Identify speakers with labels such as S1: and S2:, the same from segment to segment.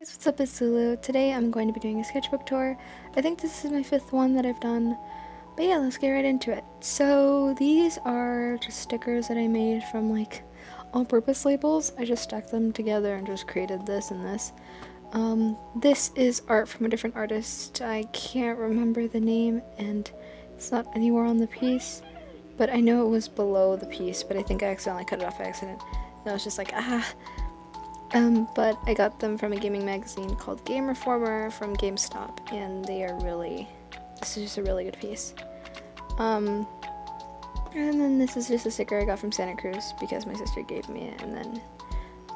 S1: What's up, it's Lulu. Today I'm going to be doing a sketchbook tour. I think this is my 5th one that I've done. But yeah, let's get right into it. So these are just stickers that I made from all-purpose labels. I just stacked them together and just created this and this. This is art from a different artist. I can't remember the name and it's not anywhere on the piece. But I know it was below the piece, but I think I accidentally cut it off by accident. And I was just like, but I got them from a gaming magazine called Game Reformer from GameStop, and this is just a really good piece. And then this is just a sticker I got from Santa Cruz because my sister gave me it, and then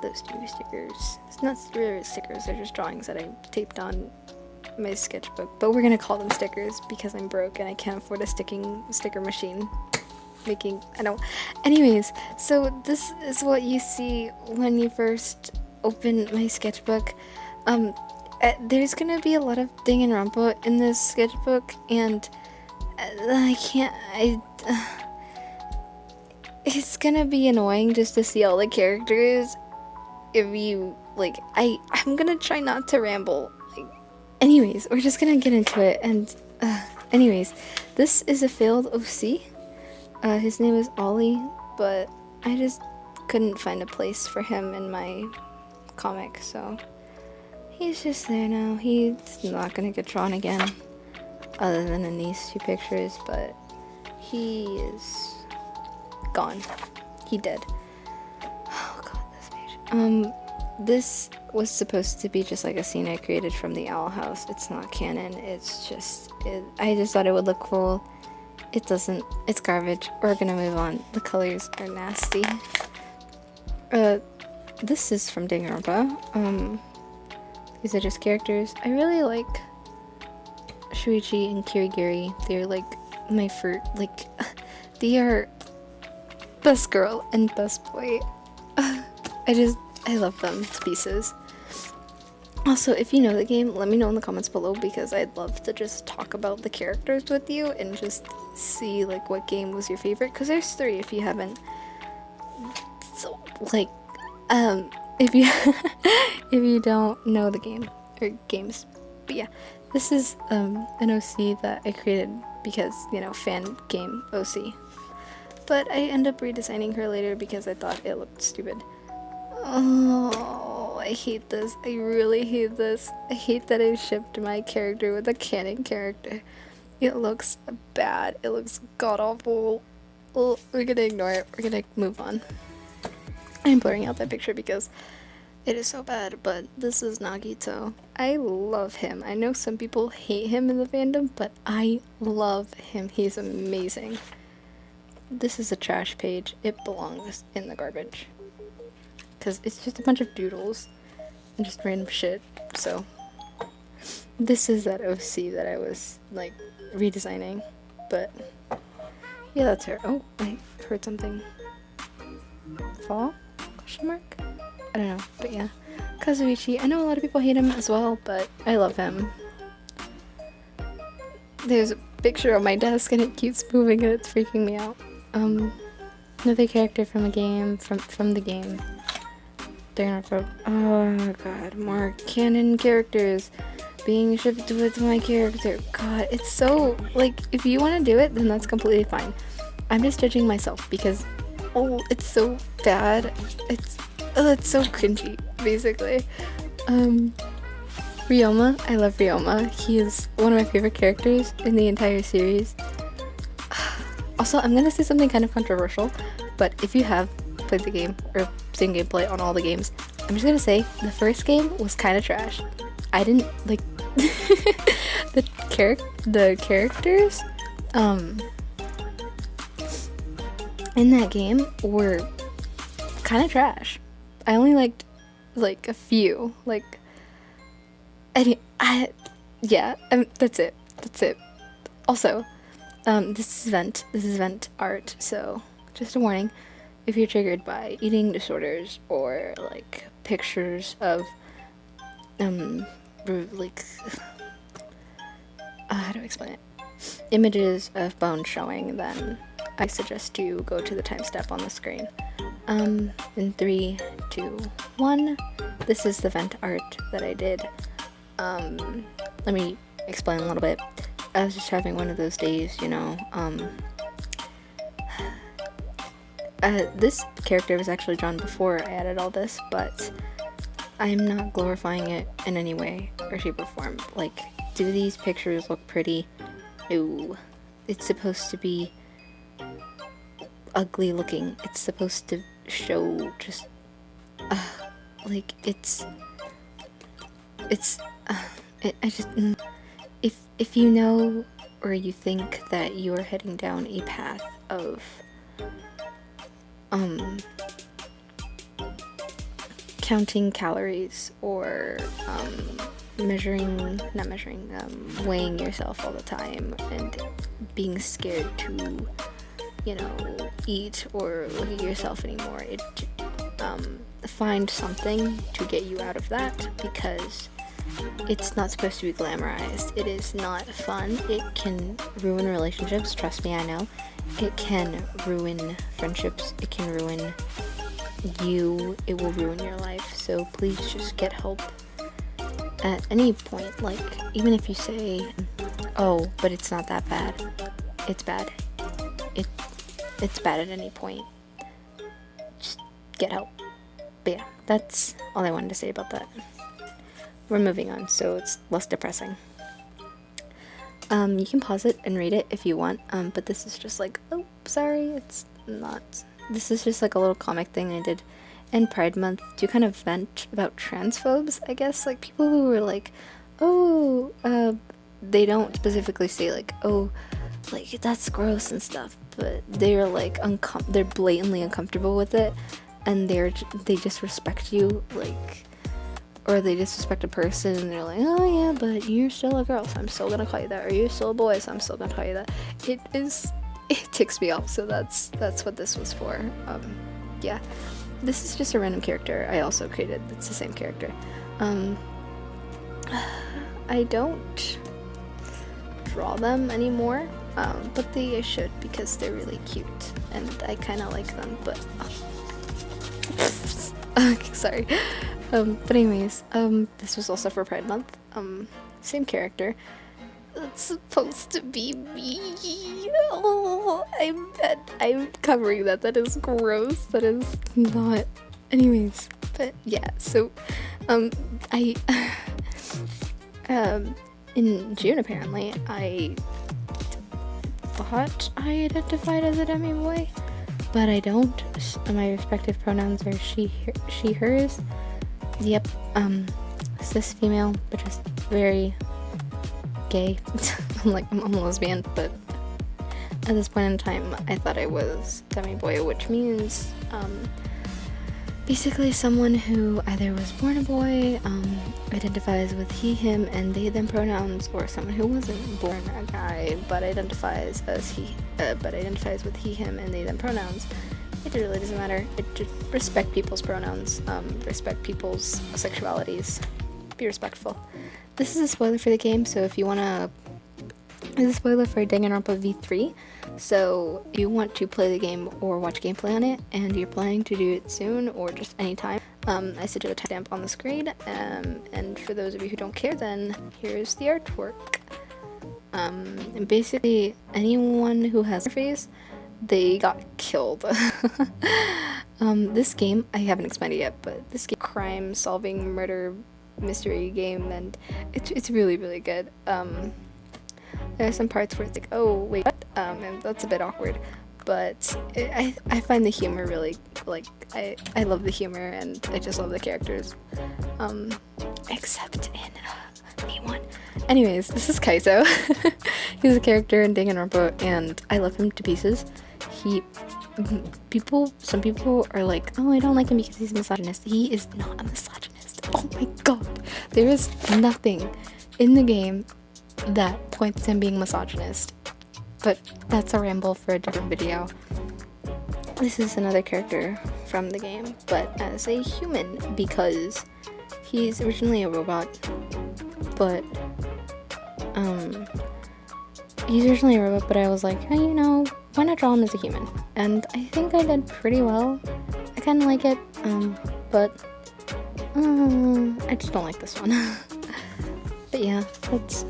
S1: those two stickers. It's not really stickers, they're just drawings that I taped on my sketchbook, but we're gonna call them stickers because I'm broke and I can't afford a sticker machine. Anyways, so this is what you see when you first open my sketchbook. There's gonna be a lot of Danganronpa in this sketchbook, and it's gonna be annoying just to see all the characters if you, I'm gonna try not to ramble. Anyways, we're just gonna get into it, and, anyways, this is a failed OC. His name is Ollie, but I just couldn't find a place for him in my comic, so he's just there now. He's not gonna get drawn again, other than in these two pictures, but he is gone. He did. Oh god, this page. This was supposed to be just like a scene I created from the Owl House. It's not canon, it's just, I just thought it would look cool. It doesn't. It's garbage. We're gonna move on. The colors are nasty. This is from Danganronpa. These are just characters. I really like Shuichi and Kirigiri. They're like my they are best girl and best boy. I love them to pieces. Also, if you know the game, let me know in the comments below because I'd love to just talk about the characters with you and just see what game was your favorite, because there's 3 if you haven't. So if you if you don't know the game or games. But yeah, this is an OC that I created because, fan game OC. But I end up redesigning her later because I thought it looked stupid. Oh, I hate this. I really hate this. I hate that I shipped my character with a canon character. It looks bad. It looks god-awful. Oh, we're gonna ignore it. We're gonna move on. I'm blurring out that picture because it is so bad, but this is Nagito. I love him. I know some people hate him in the fandom, but I love him. He's amazing. This is a trash page. It belongs in the garbage. Because it's just a bunch of doodles and just random shit. So this is that OC that I was redesigning, but yeah, that's her. Oh, I heard something fall? Question mark? I don't know, but yeah, Kazuichi. I know a lot of people hate him as well, but I love him. There's a picture on my desk and it keeps moving and it's freaking me out. Another character from a game, from the game. Oh god, more canon characters being shipped with my character. God, it's so, if you want to do it, then that's completely fine. I'm just judging myself because, it's so bad. It's so cringy, basically. Ryoma, I love Ryoma. He is one of my favorite characters in the entire series. Also, I'm gonna say something kind of controversial, but if you have played the game or seen gameplay on all the games, I'm just gonna say the first game was kind of trash. I didn't like the characters in that game were kind of trash. I only liked a few. That's it. Also, this is vent art, so just a warning. If you're triggered by eating disorders or pictures of how do I explain it? Images of bones showing, then I suggest you go to the timestamp on the screen. In 3, 2, 1. This is the vent art that I did. Let me explain a little bit. I was just having one of those days, this character was actually drawn before I added all this, but I'm not glorifying it in any way or shape or form. Like, do these pictures look pretty? No. It's supposed to be ugly looking. It's supposed to show just, if you know or you think that you are heading down a path of counting calories or weighing yourself all the time and being scared to eat or look at yourself anymore, find something to get you out of that, because it's not supposed to be glamorized. It is not fun. It can ruin relationships. Trust me, I know. It can ruin friendships. It can ruin you. It will ruin your life. So please just get help at any point. Like, even if you say, oh, but it's not that bad. It's bad. It's bad at any point. Just get help. But yeah, that's all I wanted to say about that. We're moving on, so it's less depressing. You can pause it and read it if you want, but this is just like, oh, sorry, it's not. This is just like a little comic thing I did in Pride Month to kind of vent about transphobes, I guess. Like, people who were like, oh, they don't specifically say like, oh, like, that's gross and stuff, but they're like, they're blatantly uncomfortable with it, and they disrespect you, like, or they disrespect a person, and they're like, oh yeah, but you're still a girl, so I'm still gonna call you that, or you're still a boy, so I'm still gonna call you that. It ticks me off, so that's what this was for. Yeah, this is just a random character I also created. It's the same character. I don't draw them anymore, but I should, because they're really cute, and I kind of like them, but... Okay, sorry. But anyways, this was also for Pride Month. Same character. That's supposed to be me. Oh, I'm covering that. That is gross. That is not. Anyways, but yeah. So, in June apparently, I thought I identified as a demi boy, but I don't. My respective pronouns are she, hers. Yep, cis female, but just very gay. I'm a lesbian, but at this point in time, I thought I was demi-boy, which means, basically someone who either was born a boy, identifies with he, him, and they, them pronouns, or someone who wasn't born a guy, but identifies as identifies with he, him, and they, them pronouns. It really doesn't matter. Just respect people's pronouns, respect people's sexualities, be respectful. This is a spoiler for the game, so if you wanna... This is a spoiler for Danganronpa V3, so if you want to play the game or watch gameplay on it, and you're planning to do it soon, or just anytime, I suggest a timestamp on the screen, and for those of you who don't care, then here's the artwork. And basically, anyone who has a face, they got killed. This game, I haven't explained it yet, but this game, crime solving murder mystery game, and it's really, really good. There are some parts where it's like, oh wait, what? And that's a bit awkward, but I find the humor really, like, I love the humor, and I just love the characters, except in V1. Anyways, this is Kaizo. He's a character in Danganronpa, and I love him to pieces. Some people are like, oh, I don't like him because he's a misogynist. He is not a misogynist. Oh my god. There is nothing in the game that points to him being misogynist. But that's a ramble for a different video. This is another character from the game, but as a human, because he's originally a robot, but he's originally a robot, but I was like, hey, why not draw him as a human? And I think I did pretty well. I kind of like it, but I just don't like this one. But yeah, that's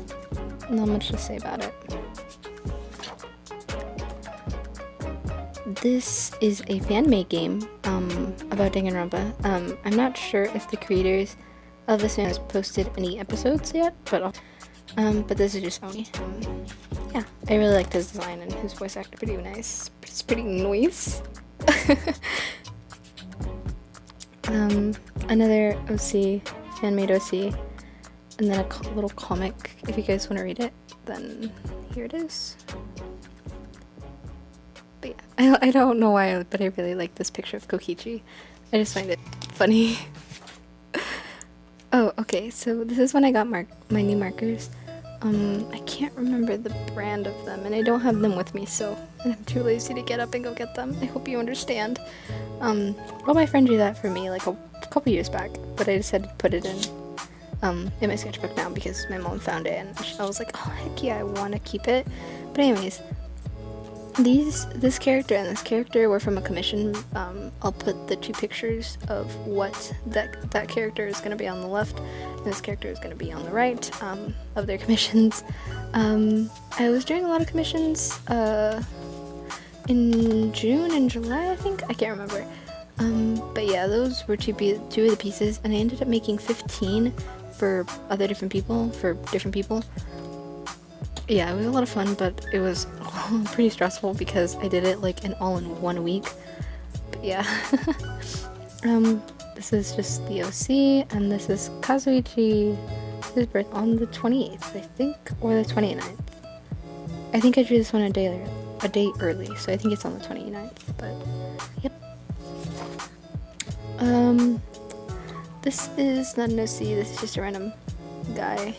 S1: not much to say about it. This is a fan-made game about Danganronpa. I'm not sure if the creators of this fan has posted any episodes yet, but this is just Oni. Yeah, I really liked his design, and his voice actor pretty nice. It's pretty nice. Another OC, fan-made OC, and then a little comic. If you guys want to read it, then here it is. But yeah, I don't know why, but I really like this picture of Kokichi. I just find it funny. Oh, okay, so this is when I got my new markers. I can't remember the brand of them, and I don't have them with me, so I'm too lazy to get up and go get them. I hope you understand. Well, my friend drew that for me like a couple years back, but I decided to put it in my sketchbook now because my mom found it, and I was like, oh heck yeah, I want to keep it. But anyways, this character and this character were from a commission. I'll put the two pictures of what that character is going to be on the left, and this character is going to be on the right of their commissions. I was doing a lot of commissions in June and July, I think. I can't remember. But yeah, those were two of the pieces, and I ended up making 15 for different people. Yeah, it was a lot of fun, but it was pretty stressful because I did it like all in 1 week. But yeah. This is just the OC, and this is Kazuichi. His birth on the 28th, I think, or the 29th. I think I drew this one a day early, so I think it's on the 29th, but yep. This is not an OC, this is just a random guy.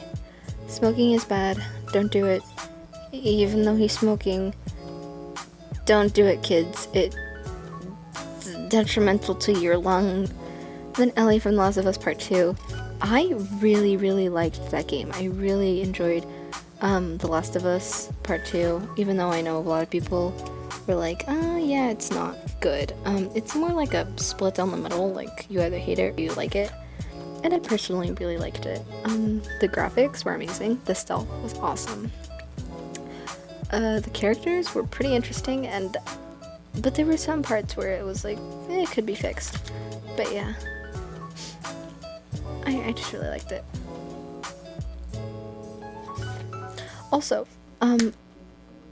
S1: Smoking is bad, don't do it. Even though he's smoking, don't do it, kids. It's detrimental to your lung. Then Ellie from The Last of Us Part 2. I really, really liked that game. I really enjoyed The Last of Us Part 2, even though I know a lot of people were like, yeah, it's not good. It's more like a split down the middle, like you either hate it or you like it. And I personally really liked it. The graphics were amazing. The stealth was awesome. The characters were pretty interesting, but there were some parts where it was like, it could be fixed. But yeah, I just really liked it. Also,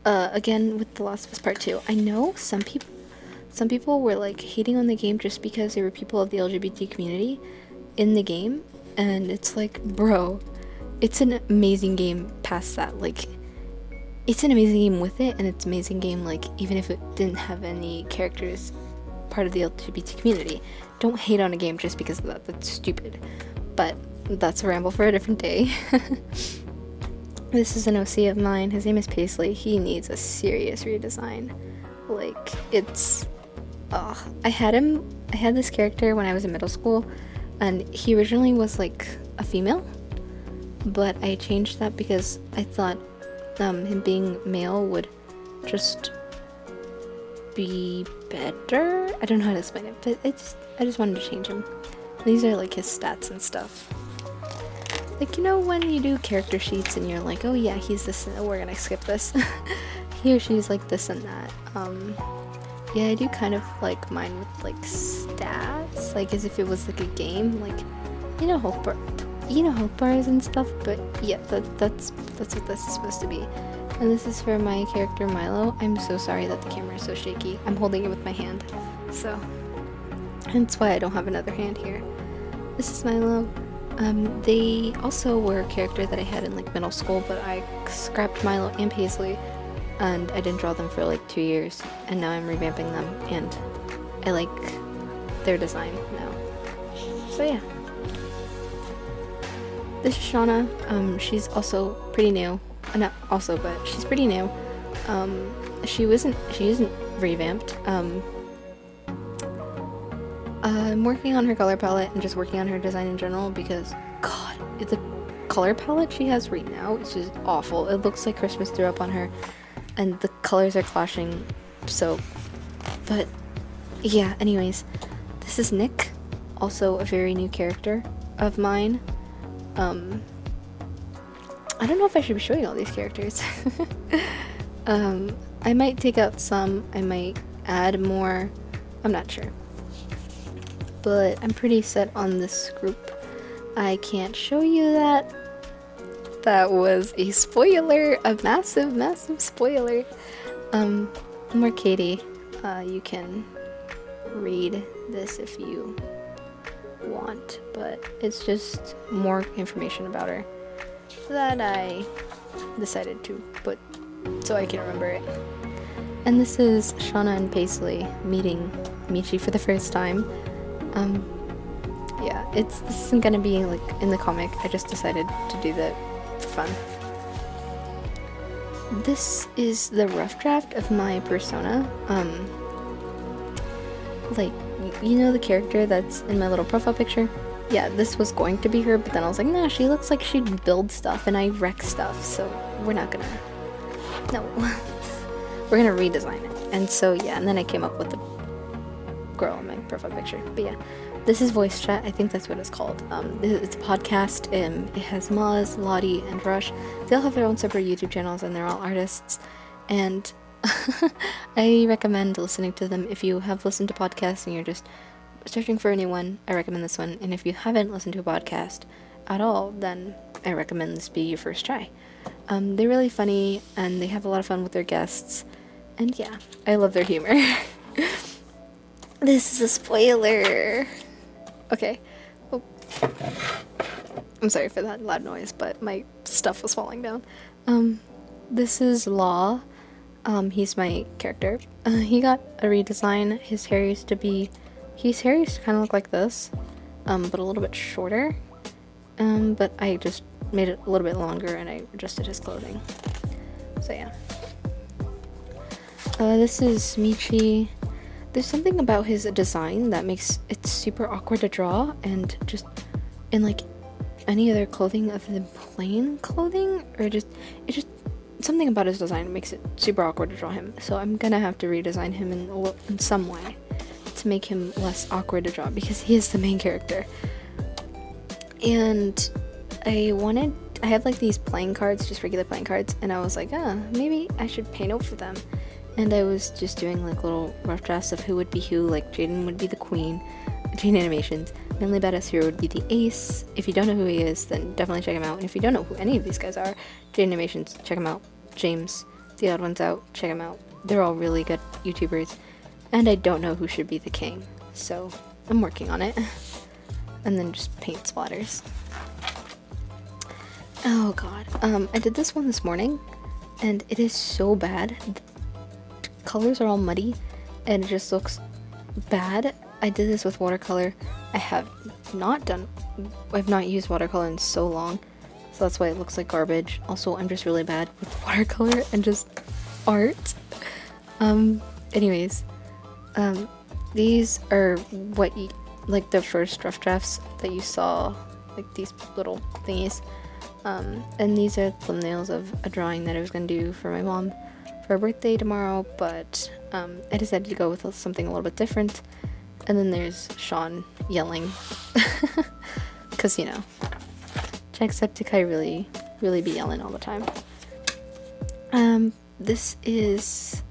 S1: again with The Last of Us Part 2, I know some people were like hating on the game just because there were people of the LGBT community in the game, and it's like, bro, it's an amazing game past that. Like, it's an amazing game with it, and it's an amazing game like even if it didn't have any characters part of the LGBT community. Don't hate on a game just because of that. That's stupid. But that's a ramble for a different day. This is an OC of mine. His name is Paisley. He needs a serious redesign. Like, it's I had this character when I was in middle school, and he originally was like a female, but I changed that because I thought him being male would just be better. I don't know how to explain it, but I just wanted to change him. These are like his stats and stuff. Like, you know when you do character sheets and you're like, oh yeah, he's this, we're gonna skip this. He or she's like this and that. Yeah, I do kind of like mine with like stats, like as if it was like a game, like, you know, health bars and stuff. But yeah, that's what this is supposed to be. And this is for my character Milo. I'm so sorry that the camera is so shaky. I'm holding it with my hand, so that's why I don't have another hand here. This is Milo. They also were a character that I had in like middle school, but I scrapped Milo and Paisley, and I didn't draw them for like 2 years, and now I'm revamping them, and I like their design now. So yeah. This is Shauna. She's also pretty new. Not also, but she's pretty new. She isn't revamped. I'm working on her color palette and just working on her design in general because, God, the color palette she has right now is just awful. It looks like Christmas threw up on her, and the colors are clashing. So, but yeah, anyways, This is Nick, also a very new character of mine. I don't know if I should be showing all these characters. I might take out some, I might add more, I'm not sure. But I'm pretty set on this group. I can't show you that. That was a spoiler, a massive, massive spoiler. More Katie, you can read this if you want, but it's just more information about her that I decided to put so I can remember it. And this is Shauna and Paisley meeting Michi for the first time. Yeah, this isn't gonna be like in the comic. I just decided to do that for fun. This is the rough draft of my persona. Like, you know the character that's in my little profile picture? Yeah, this was going to be her, but then I was like, nah, she looks like she'd build stuff, and I wreck stuff, so we're not gonna... No. We're gonna redesign it. And so, yeah, and then I came up with the girl in my profile picture. But yeah, this is Voicechat. I think that's what it's called. It's a podcast. It has Maz, Lottie, and Rush. They all have their own separate YouTube channels, and they're all artists. And I recommend listening to them. If you have listened to podcasts and you're just searching for a new one, I recommend this one. And if you haven't listened to a podcast at all, then I recommend this be your first try. They're really funny, and they have a lot of fun with their guests. And yeah, I love their humor. This is a spoiler. Okay. Oh. I'm sorry for that loud noise, but my stuff was falling down. This is Law. He's my character. He got a redesign. His hair used to kind of look like this, but a little bit shorter. But I just made it a little bit longer, and I adjusted his clothing. So yeah. This is Michi. There's something about his design that makes it super awkward to draw, and just in like any other clothing other than plain clothing, or it's just something about his design makes it super awkward to draw him. So I'm gonna have to redesign him in some way to make him less awkward to draw, because he is the main character. And I have like these playing cards, just regular playing cards, and I was like, maybe I should paint over them. And I was just doing like little rough drafts of who would be who, like Jaden would be the queen, Jaden Animations, Manly Badass Hero would be the ace. If you don't know who he is, then definitely check him out. And if you don't know who any of these guys are, Jaden Animations, check him out. James, The Odd Ones Out, check him out. They're all really good YouTubers. And I don't know who should be the king, so I'm working on it. And then just paint splatters. Oh god, I did this one this morning, and it is so bad. Colors are all muddy, and it just looks bad. I did this with watercolor. I've not used watercolor in so long, so that's why it looks like garbage. Also, I'm just really bad with watercolor and just art. Anyways, these are like the first rough drafts that you saw, like these little thingies. And these are thumbnails of a drawing that I was gonna do for my mom for her birthday tomorrow, but I decided to go with something a little bit different. And then there's Sean yelling, because, you know, Jacksepticeye really be yelling all the time. This is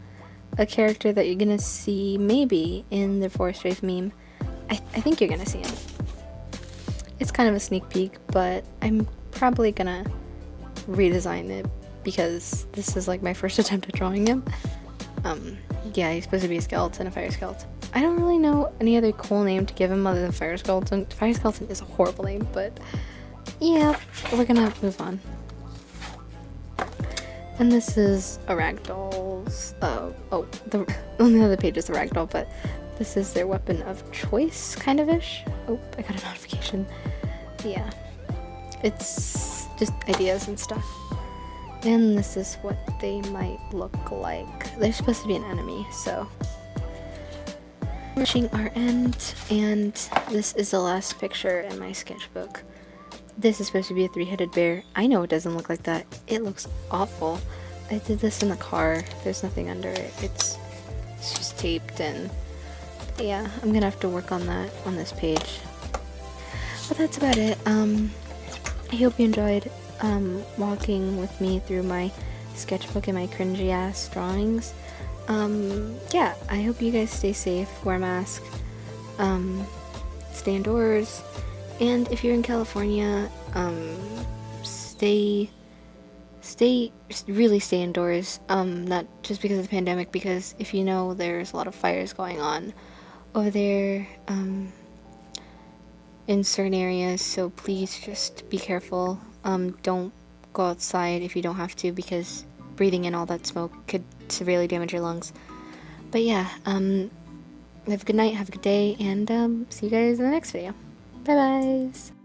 S1: a character that you're gonna see maybe in the Forest Wave meme. I think you're gonna see him. It's kind of a sneak peek, but I'm probably gonna redesign it because this is like my first attempt at drawing him. Yeah, he's supposed to be a skeleton, a fire skeleton. I don't really know any other cool name to give him other than fire skeleton. Fire skeleton is a horrible name, but yeah, we're gonna move on. And this is a ragdoll's, on the other page is a ragdoll, but this is their weapon of choice, kind of ish. Oh, I got a notification. Yeah, it's just ideas and stuff. And this is what they might look like. They're supposed to be an enemy, so. Reaching our end, and this is the last picture in my sketchbook. This is supposed to be a three-headed bear. I know it doesn't look like that. It looks awful. I did this in the car. There's nothing under it. It's just taped, and Yeah, I'm gonna have to work on that on this page. But that's about it. I hope you enjoyed walking with me through my sketchbook and my cringy ass drawings. Yeah, I hope you guys stay safe, wear a mask, stay indoors, and if you're in California, really stay indoors, not just because of the pandemic, because if you know, there's a lot of fires going on over there, in certain areas, so please just be careful. Don't go outside if you don't have to, because breathing in all that smoke could severely damage your lungs. But yeah, have a good night, have a good day, and see you guys in the next video. Bye bye.